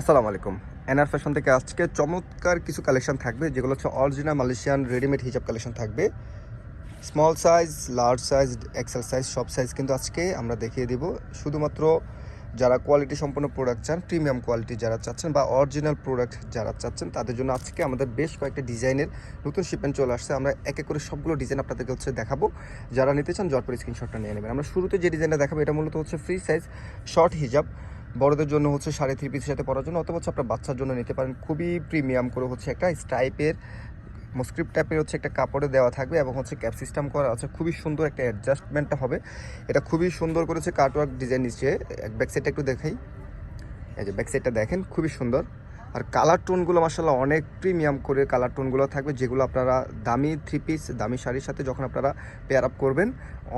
আসসালামু আলাইকুম। NR fashion থেকে আজকে চমৎকার কিছু কালেকশন থাকবে, যেগুলো হচ্ছে অরিজিনাল মালয়েশিয়ান রেডিমেড হিজাব কালেকশন থাকবে। Small size, large size, XL size, সব সাইজ কিন্তু আজকে আমরা দেখিয়ে দিব। শুধুমাত্র যারা কোয়ালিটি সম্পন্ন প্রোডাক্ট চান, প্রিমিয়াম কোয়ালিটি যারা চাচ্ছেন বা অরিজিনাল প্রোডাক্ট যারা চাচ্ছেন, তাদের জন্য আজকে আমাদের বেশ কয়েকটা ডিজাইনের নতুন শিপমেন্ট চলে আসছে। আমরা এক এক করে সবগুলো ডিজাইন আপনাদেরকে দেখাবো। যারা নিতে চান ঝটপট স্ক্রিনশটটা নিয়ে নেবেন। আমরা শুরুতে যে ডিজাইনটা দেখাবো এটা মূলত হচ্ছে ফ্রি সাইজ শর্ট হিজাব। বড়দের জন্য হচ্ছে 3.5 পিসের সাথে পরার জন্য, অথবা আপনার বাচ্চার জন্য নিতে পারেন। খুবই প্রিমিয়াম করে হচ্ছে একটা স্টাইপের স্ক্রিপ্ট টাইপের হচ্ছে একটা কাপড়ে দেওয়া থাকবে এবং হচ্ছে ক্যাপ সিস্টেম করা আছে। খুবই সুন্দর একটা অ্যাডজাস্টমেন্টটা হবে। এটা খুবই সুন্দর করেছে কাটওয়ার্ক ডিজাইন নিচে। ব্যাক সাইডটা একটু দেখাই। এই যে ব্যাক সাইডটা দেখেন, খুবই সুন্দর। আর কালার টোনগুলো মাশাআল্লাহ অনেক প্রিমিয়াম করে কালার টোনগুলো থাকবে, যেগুলো আপনারা দামি 3 পিস দামি শাড়ির সাথে যখন আপনারা পেয়ার আপ করবেন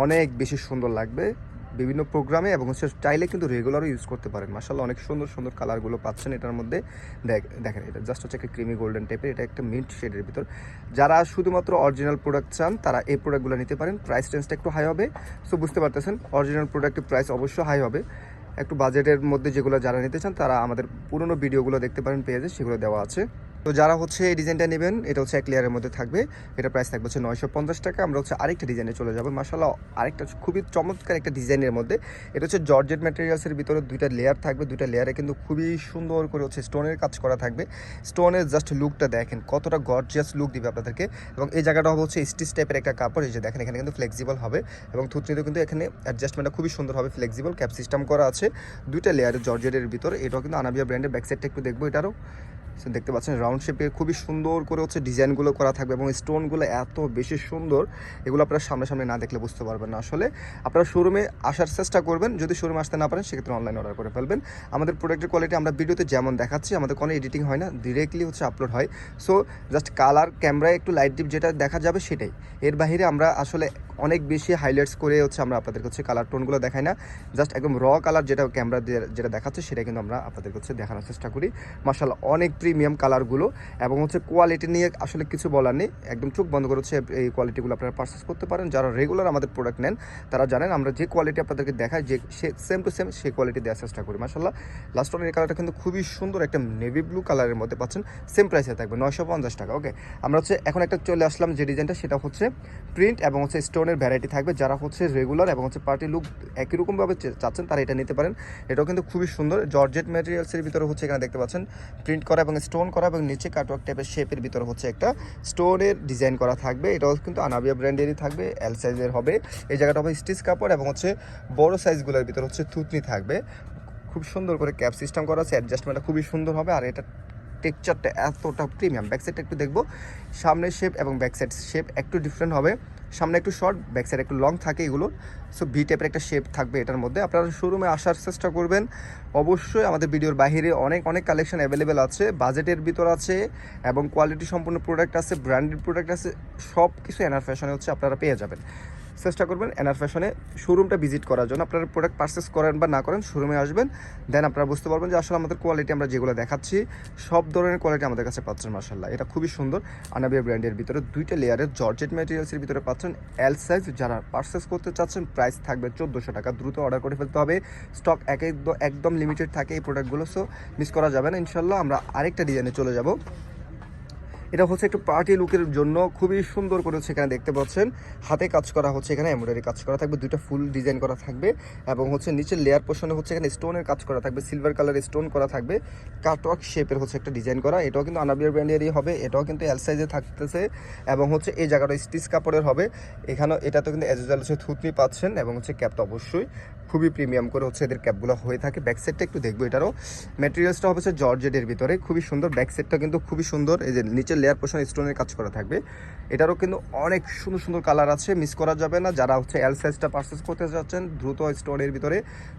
অনেক বেশি সুন্দর লাগবে বিভিন্ন প্রোগ্রামে, এবং হচ্ছে স্টাইলে কিন্তু রেগুলারও ইউজ করতে পারেন। মাশাআল্লাহ অনেক সুন্দর সুন্দর কালারগুলো পাচ্ছেন এটার মধ্যে। দেখেন, এটা জাস্ট হচ্ছে একটা ক্রিমি গোল্ডেন টাইপের, এটা একটা মিন্ট শেডের ভিতর। যারা শুধুমাত্র অরিজিনাল প্রোডাক্ট চান তারা এই প্রোডাক্টগুলো নিতে পারেন। প্রাইস রেঞ্জটা একটু হাই হবে, সো বুঝতে পারতেছেন অরিজিনাল প্রোডাক্টের প্রাইস অবশ্যই হাই হবে। একটু বাজেটের মধ্যে যেগুলো যারা নিতে চান তারা আমাদের পুরনো ভিডিওগুলো দেখতে পারেন, পেজে সেগুলো দেওয়া আছে। তো যারা হচ্ছে এই ডিজাইনটা নেবেন, এটা হচ্ছে এক লেয়ারের মধ্যে থাকবে। এটা প্রাইস থাকবে হচ্ছে 950 টাকা। আমরা হচ্ছে আরেকটা ডিজাইনে চলে যাবো। মাশাআল্লাহ আরেকটা খুবই চমৎকার একটা ডিজাইনের মধ্যে। এটা হচ্ছে জর্জেট ম্যাটেরিয়ালসের ভিতরে দুইটা লেয়ার থাকবে। দুইটা লেয়ারে কিন্তু খুবই সুন্দর করে হচ্ছে স্টোনের কাজ করা থাকবে। স্টোনের জাস্ট লুকটা দেখেন কতটা গর্জিয়াস লুক দিবে আপনাদেরকে। এবং এই জায়গাটা হবে হচ্ছে স্টিচ টাইপের একটা কাপড়। এই যে দেখেন, এখানে কিন্তু ফ্লেক্সিবল হবে এবং থুতনিতেও কিন্তু এখানে অ্যাডজাস্টমেন্টটা খুবই সুন্দর হবে, ফ্লেক্সিবল ক্যাপ সিস্টেম করা আছে দুইটা লেয়ারের জর্জেটের ভিতরে। এটাও কিন্তু আনাবিয়া ব্র্যান্ডের। ব্যাক সাইডটা একটু দেখবো। এটারও দেখতে পাচ্ছেন রাউন্ড শেপের খুবই সুন্দর করে হচ্ছে ডিজাইনগুলো করা থাকবে এবং স্টোনগুলো এত বেশি সুন্দর, এগুলো আপনারা সামনে না দেখলে বুঝতে পারবেন না। আসলে আপনারা শোরুমে আসার চেষ্টা করবেন, যদি শোরুমে আসতে না পারেন সেক্ষেত্রে অনলাইন অর্ডার করে ফেলবেন। আমাদের প্রোডাক্টের কোয়ালিটি আমরা ভিডিওতে যেমন দেখাচ্ছি, আমাদের কোনো এডিটিং হয় না, ডিরেক্টলি হচ্ছে আপলোড হয়। সো জাস্ট কালার ক্যামেরায় একটু লাইট ডিপ যেটা দেখা যাবে সেটাই। এর বাইরে আমরা আসলে অনেক বেশি হাইলাইটস করে হচ্ছে আমরা আপনাদেরকে হচ্ছে কালার টোনগুলো দেখাই না। জাস্ট একদম র কালার যেটা ক্যামেরা দিয়ে যেটা দেখাচ্ছে সেটা কিন্তু আমরা আপনাদেরকে হচ্ছে দেখানোর চেষ্টা করি। মাশাআল্লাহ অনেক প্রিমিয়াম কালারগুলো, এবং হচ্ছে কোয়ালিটি নিয়ে আসলে কিছু বলার নেই। একদম চোখ বন্ধ করে হচ্ছে এই কোয়ালিটিগুলো আপনারা পারচেস করতে পারেন। যারা রেগুলার আমাদের প্রোডাক্ট নেন তারা জানেন আমরা যে কোয়ালিটি আপনাদেরকে দেখাই, যে সেম টু সেম সেই কোয়ালিটি দেওয়ার চেষ্টা করি। মাশাআল্লাহ লাস্ট ওয়ান এই কালারটা কিন্তু খুবই সুন্দর, একটা নেভি ব্লু কালারের মধ্যে পাচ্ছেন। সেম প্রাইসে থাকবে 950 টাকা। ওকে, আমরা হচ্ছে এখন একটা চলে আসলাম যে ডিজাইনটা, সেটা হচ্ছে প্রিন্ট এবং হচ্ছে স্টোনের ভ্যারাইটি থাকবে। যারা হচ্ছে রেগুলার এবং হচ্ছে পার্টি লুক একই রকমভাবে চাচ্ছেন তারা এটা নিতে পারেন। এটাও কিন্তু খুবই সুন্দর জর্জেট ম্যাটেরিয়ালসের ভিতরে হচ্ছে এখানে দেখতে পাচ্ছেন প্রিন্ট করা এবং স্টোন করা, এবং নিচে কাটওয়ার্ক টাইপের শেপের ভিতরে হচ্ছে একটা স্টোনের ডিজাইন করা থাকবে। এটাও কিন্তু আনাবিয়া ব্র্যান্ডেরই থাকবে, এল সাইজের হবে। এই জায়গাটা হবে স্টিচ কাপড় এবং হচ্ছে বড় সাইজগুলোর ভিতরে হচ্ছে থুতনি থাকবে। খুব সুন্দর করে ক্যাপ সিস্টেম করা আছে, অ্যাডজাস্টমেন্টটা খুবই সুন্দর হবে। আর এটা টেক্সচারটা এতটা প্রিমিয়াম। ব্যাক সাইডটা একটু দেখবো। সামনের শেপ এবং ব্যাক সাইড শেপ একটু ডিফারেন্ট হবে। সামনে একটু শর্ট, ব্যাক সাইড একটু লং থাকে এগুলো। সো ভি টাইপের একটা শেপ থাকবে এটার মধ্যে। আপনারা শোরুমে আসার চেষ্টা করবেন। অবশ্যই আমাদের ভিডিওর বাইরে অনেক কালেকশন অ্যাভেলেবেল আছে, বাজেটের ভিতর আছে এবং কোয়ালিটি সম্পন্ন প্রোডাক্ট আছে, ব্র্যান্ডেড প্রোডাক্ট আছে। সব কিছু এনআর ফ্যাশনে হচ্ছে আপনারা পেয়ে যাবেন। চেষ্টা করবেন এনআর ফ্যাশনে শোরুমটা ভিজিট করার জন্য। আপনারা প্রোডাক্ট পারচেস করেন বা না করেন, শোরুমে আসবেন, দেন আপনারা বুঝতে পারবেন যে আসলে আমাদের কোয়ালিটি আমরা যেগুলো দেখাচ্ছি সব ধরনের কোয়ালিটি আমাদের কাছে পাচ্ছেন। মাশাআল্লাহ এটা খুবই সুন্দর। আনাবিয়া ব্র্যান্ডের ভিতরে দুইটা লেয়ারের জর্জেট ম্যাটেরিয়ালসের ভিতরে পাচ্ছেন এল সাইজ। যারা পারচেস করতে চাচ্ছেন প্রাইস থাকবে 1400 টাকা। দ্রুত অর্ডার করে ফেলতে হবে, স্টক একদম লিমিটেড থাকে এই প্রোডাক্টগুলো। সো মিস করা যাবে না ইনশাল্লাহ। আমরা আরেকটা ডিজাইনে চলে যাব। এটা হচ্ছে একটু পার্টি লুকের জন্য খুবই সুন্দর করে হচ্ছে এখানে দেখতে পাচ্ছেন হাতে কাজ করা হচ্ছে, এখানে এমব্রয়ডারি কাজ করা থাকবে, দুইটা ফুল ডিজাইন করা থাকবে এবং হচ্ছে নিচের লেয়ার পোর্শনে হচ্ছে এখানে স্টোনের কাজ করা থাকবে, সিলভার কালার স্টোন করা থাকবে, কাটওয়ার্ক শেপের হচ্ছে একটা ডিজাইন করা। এটাও কিন্তু আনাবিয়ার ব্র্যান্ডেরই হবে, এটাও কিন্তু এল সাইজে থাকতেছে এবং হচ্ছে এই জায়গাটা স্টিচ কাপড়ের হবে। এখানেও এটাতে কিন্তু এজ ইউজুয়াল হচ্ছে থুতনি পাচ্ছেন এবং হচ্ছে ক্যাপটা অবশ্যই খুবই প্রিমিয়াম করে হচ্ছে এদের ক্যাপগুলো হয়ে থাকে। ব্যাক সাইডটা একটু দেখবো। এটারও ম্যাটেরিয়ালসটা হবে জর্জেটের ভিতরে, খুবই সুন্দর। ব্যাক সাইডটা কিন্তু খুবই সুন্দর, এই যে নিচের লেয়ার পোর্শন স্টোনের কাজ করা থাকবে। এটারও কিন্তু অনেক সুন্দর সুন্দর কালার আছে, মিস করা যাবে না। যারা হচ্ছে এল সাইজটা পারচেস করতে যাচ্ছেন দ্রুত স্টোরের ভিতরে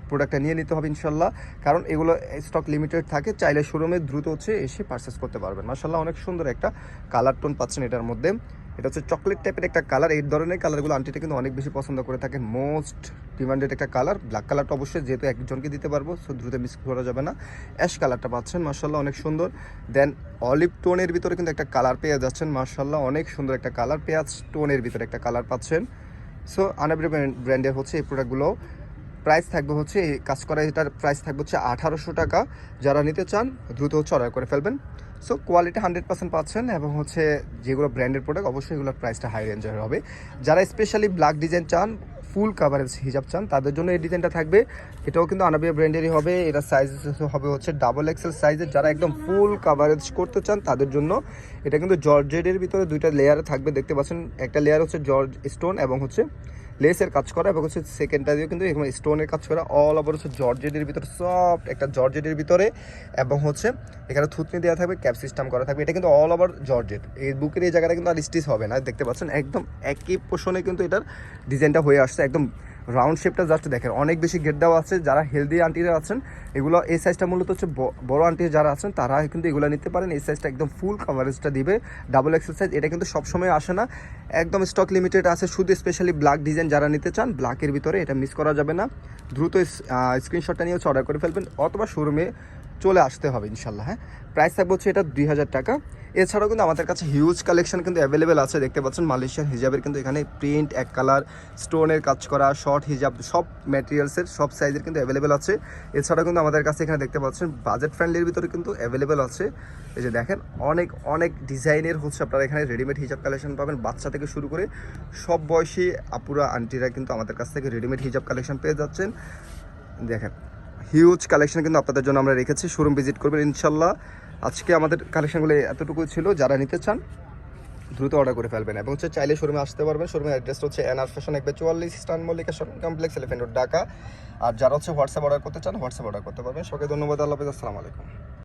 প্রোডাক্টটা নিয়ে নিতে হবে ইনশাল্লাহ, কারণ এগুলো স্টক লিমিটেড থাকে। চাইলে শোরুমে দ্রুত হচ্ছে এসে পারচেস করতে পারবেন। মাশাআল্লাহ অনেক সুন্দর একটা কালার টোন পাচ্ছেন এটার মধ্যে। এটা হচ্ছে চকলেট টাইপের একটা কালার। এই ধরনের কালারগুলো আন্টিটা কিন্তু অনেক বেশি পছন্দ করে থাকেন। মোস্ট ডিমান্ডেড একটা কালার। ব্ল্যাক কালারটা অবশ্যই যেহেতু একজনকে দিতে পারবো, সো দ্রুত মিস করা যাবে না। অ্যাশ কালারটা পাচ্ছেন মাশাআল্লাহ অনেক সুন্দর। দেন অলিভ টোনের ভিতরে কিন্তু একটা কালার পেয়ে যাচ্ছেন মাশাআল্লাহ অনেক সুন্দর একটা কালার। পেঁয়াজ টোনের ভিতরে একটা কালার পাচ্ছেন। সো আনাবিয়া ব্র্যান্ডের হচ্ছে এই প্রোডাক্টগুলো প্রাইস থাকবে হচ্ছে এই কাজ করা এটার প্রাইস থাকবে হচ্ছে 1800 টাকা। যারা নিতে চান দ্রুত হচ্ছে অর্ডার করে ফেলবেন। সো কোয়ালিটি 100% পাচ্ছেন এবং হচ্ছে যেগুলো ব্র্যান্ডের প্রোডাক্ট অবশ্যই এগুলোর প্রাইসটা হাই রেঞ্জের হবে। যারা স্পেশালি ব্ল্যাক ডিজাইন চান, ফুল কাভারেজ হিজাব চান, তাদের জন্য এই ডিজাইনটা থাকবে। এটাও কিন্তু আনাবিয়া ব্র্যান্ডেরই হবে। এটা সাইজ হবে হচ্ছে ডাবল এক্সেল সাইজের। যারা একদম ফুল কাভারেজ করতে চান তাদের জন্য এটা কিন্তু জর্জেটের ভিতরে দুইটা লেয়ারে থাকবে, দেখতে পাচ্ছেন। একটা লেয়ার হচ্ছে জর্জ স্টোন এবং হচ্ছে লেসের কাজ করা, এবং হচ্ছে সেকেন্ডটা দিয়েও কিন্তু এখানে স্টোনের কাজ করা। অল ওভার হচ্ছে জর্জেটের ভিতরে, সফট একটা জর্জেটের ভিতরে, এবং হচ্ছে এখানে থুতনি দেওয়া থাকবে, ক্যাপ সিস্টেম করা থাকবে। এটা কিন্তু অল ওভার জর্জেট। এই বুকের এই জায়গাটা কিন্তু আর স্টিচ হবে না, দেখতে পাচ্ছেন। একদম একই পোষণে কিন্তু এটার ডিজাইনটা হয়ে আসছে। একদম রাউন্ড শেপটা জাস্ট দেখেন, অনেক বেশি গেট দেওয়া আছে। যারা হেলদি আন্টিরা আছেন, এগুলো এই সাইজটা মূলত হচ্ছে বড় আন্টি যারা আছেন তারা কিন্তু এগুলো নিতে পারেন। এই সাইজটা একদম ফুল কাভারেজটা দিবে, ডাবল এক্সেল সাইজ। এটা কিন্তু সবসময় আসে না, একদম স্টক লিমিটেড আছে। শুধু স্পেশালি ব্ল্যাক ডিজাইন যারা নিতে চান, ব্ল্যাকের ভিতরে এটা মিস করা যাবে না। দ্রুত স্ক্রিনশটটা নিয়ে হচ্ছে অর্ডার করে ফেলবেন, অথবা শোরুমে চলে আসতে হবে ইনশাল্লাহ। হ্যাঁ, প্রাইস থাকবে হচ্ছে এটা 2000 টাকা। এছাড়াও কিন্তু আমাদের কাছে হিউজ কালেকশন কিন্তু অ্যাভেলেবেল আছে, দেখতে পাচ্ছেন। মালয়েশিয়ান হিজাবের কিন্তু এখানে প্রিন্ট, এক কালার, স্টোনের কাজ করা, শর্ট হিজাব, সব ম্যাটেরিয়ালসের সব সাইজের কিন্তু অ্যাভেলেবেল আছে। এছাড়াও কিন্তু আমাদের কাছে এখানে দেখতে পাচ্ছেন বাজেট ফ্রেন্ডলির ভিতরে কিন্তু অ্যাভেলেবেল আছে। এই যে দেখেন, অনেক অনেক ডিজাইনের হচ্ছে আপনারা এখানে রেডিমেড হিজাব কালেকশন পাবেন। বাচ্চা থেকে শুরু করে সব বয়সী আপুরা আন্টিরা কিন্তু আমাদের কাছ থেকে রেডিমেড হিজাব কালেকশন পেয়ে যাচ্ছেন। দেখেন, হিউজ কালেকশন কিন্তু আপনাদের জন্য আমরা রেখেছি, শোরুম ভিজিট করবেন ইনশাল্লাহ। আজকে আমাদের কালেকশনগুলো এতটুকুই ছিল। যারা নিতে চান দ্রুত অর্ডার করে ফেলবেন, এবং হচ্ছে চাইলে শোরুমে আসতে পারবেন। শোরুমের অ্যাড্রেস হচ্ছে NR fashion 144 eastern Mallika shopping complex, elephant road, Dhaka. আর যারা হচ্ছে হোয়াটসঅ্যাপ অর্ডার করতে চান, হোয়াটসঅ্যাপ অর্ডার করতে পারবেন। সবাইকে ধন্যবাদ। আল্লাহ হাফেজ। আসসালামু আলাইকুম।